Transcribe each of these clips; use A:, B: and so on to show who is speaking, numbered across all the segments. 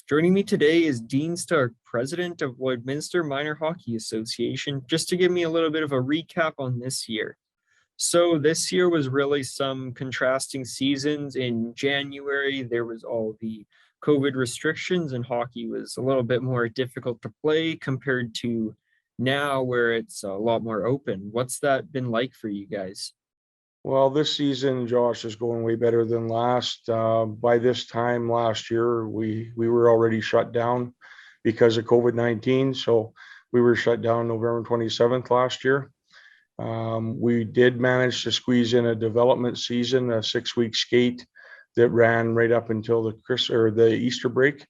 A: Joining me today is Dean Stark, president of Lloydminster Minor Hockey Association, just to give me a little bit of a recap on this year. So this year was really some contrasting seasons. In January, there was all the COVID restrictions and hockey was a little bit more difficult to play compared to now where it's a lot more open. What's that been like for you guys?
B: Well, this season, Josh, is going way better than last. By this time last year, we were already shut down because of COVID-19. So we were shut down November 27th last year. We did manage to squeeze in a development season, a 6-week skate that ran right up until the Easter break,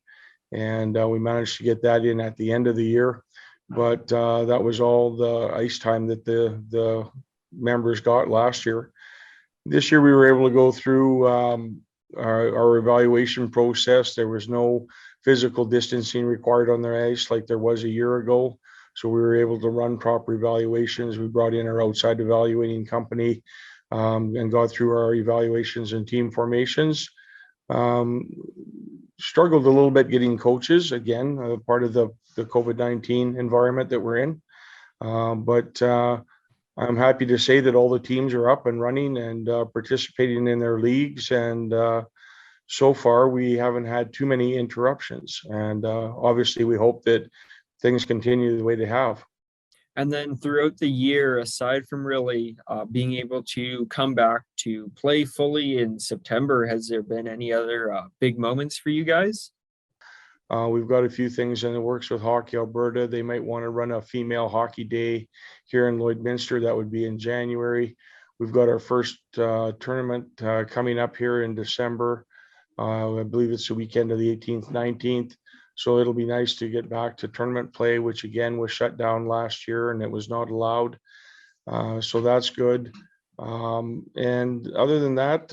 B: and we managed to get that in at the end of the year. But that was all the ice time that the members got last year. This year we were able to go through our evaluation process. There was no physical distancing required on the ice like there was a year ago. So we were able to run proper evaluations. We brought in our outside evaluating company and got through our evaluations and team formations. Struggled a little bit getting coaches, again, part of the COVID-19 environment that we're in. But I'm happy to say that all the teams are up and running and participating in their leagues. And so far, we haven't had too many interruptions. And obviously, we hope that things continue the way they have.
A: And then throughout the year, aside from really being able to come back to play fully in September, has there been any other big moments for you guys?
B: We've got a few things in the works with Hockey Alberta. They might want to run a female hockey day here in Lloydminster. That would be in January. We've got our first tournament coming up here in December. I believe it's the weekend of the 18th, 19th. So it'll be nice to get back to tournament play, which again was shut down last year and it was not allowed. So that's good. And other than that,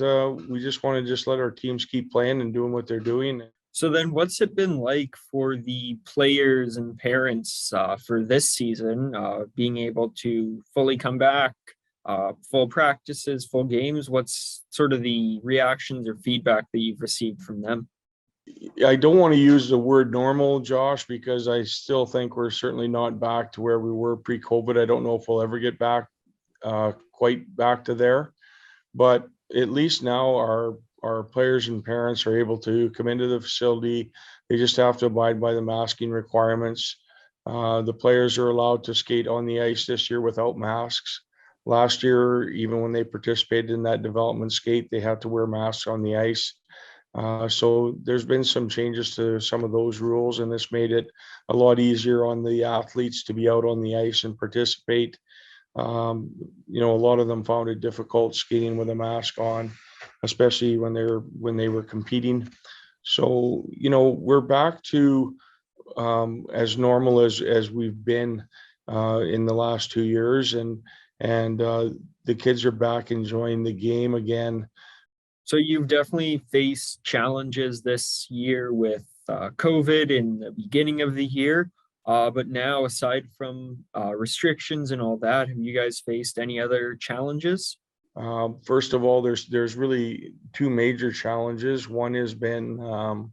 B: we just want to let our teams keep playing and doing what they're doing.
A: So then what's it been like for the players and parents for this season, being able to fully come back, full practices, full games? What's sort of the reactions or feedback that you've received from them?
B: I don't want to use the word normal, Josh, because I still think we're certainly not back to where we were pre-COVID. I don't know if we'll ever get back quite back to there, but at least now our players and parents are able to come into the facility. They just have to abide by the masking requirements. The players are allowed to skate on the ice this year without masks. Last year, even when they participated in that development skate, they had to wear masks on the ice. So there's been some changes to some of those rules, and this made it a lot easier on the athletes to be out on the ice and participate. A lot of them found it difficult skating with a mask on, especially when they were competing. So, we're back to as normal as we've been in the last 2 years, and the kids are back enjoying the game again.
A: So you've definitely faced challenges this year with COVID in the beginning of the year. But now, aside from restrictions and all that, have you guys faced any other challenges?
B: First of all, there's really two major challenges. One has been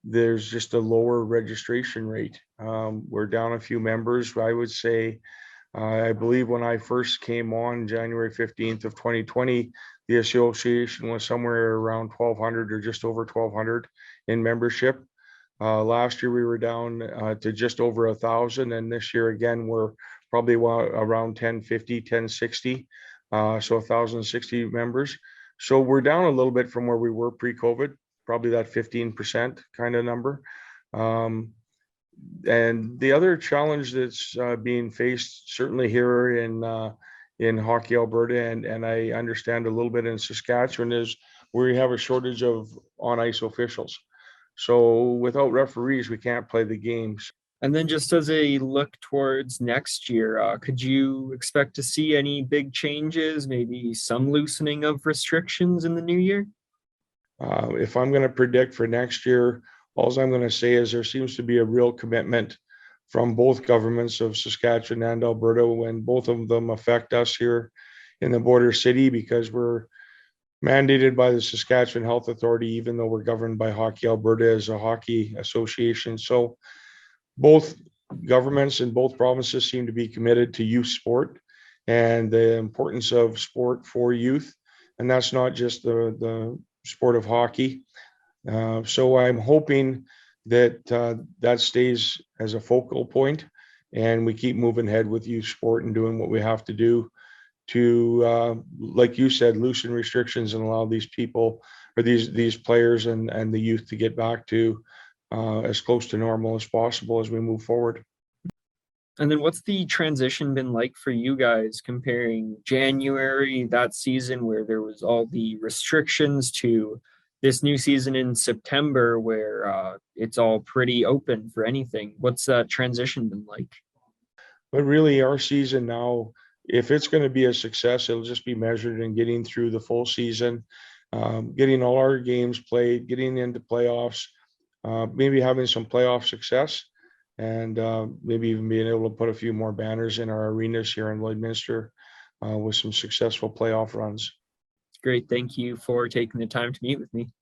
B: there's just a lower registration rate. We're down a few members. I would say, I believe when I first came on January 15th of 2020, the association was somewhere around 1,200 or just over 1,200 in membership. Last year we were down to just over 1,000, and this year again we're probably around 1,050, 1,060. So 1,060 members. So we're down a little bit from where we were pre-COVID, probably that 15% kind of number. And the other challenge that's being faced certainly here in Hockey Alberta, and I understand a little bit in Saskatchewan, is we have a shortage of on-ice officials. So without referees, we can't play the games.
A: And then just as a look towards next year, could you expect to see any big changes, maybe some loosening of restrictions in the new year?
B: If I'm going to predict for next year, all I'm going to say is there seems to be a real commitment from both governments of Saskatchewan and Alberta, when both of them affect us here in the border city, because we're mandated by the Saskatchewan Health Authority, even though we're governed by Hockey Alberta as a hockey association. So both governments in both provinces seem to be committed to youth sport and the importance of sport for youth. And that's not just the sport of hockey. So I'm hoping that that stays as a focal point and we keep moving ahead with youth sport and doing what we have to do to, like you said, loosen restrictions and allow these people or these players and the youth to get back to as close to normal as possible as we move forward.
A: And then what's the transition been like for you guys comparing January, that season where there was all the restrictions, to this new season in September where it's all pretty open for anything? What's that transition been like?
B: But really, our season now, if it's going to be a success, it'll just be measured in getting through the full season, getting all our games played, getting into playoffs, maybe having some playoff success, and maybe even being able to put a few more banners in our arenas here in Lloydminster with some successful playoff runs.
A: Great. Thank you for taking the time to meet with me.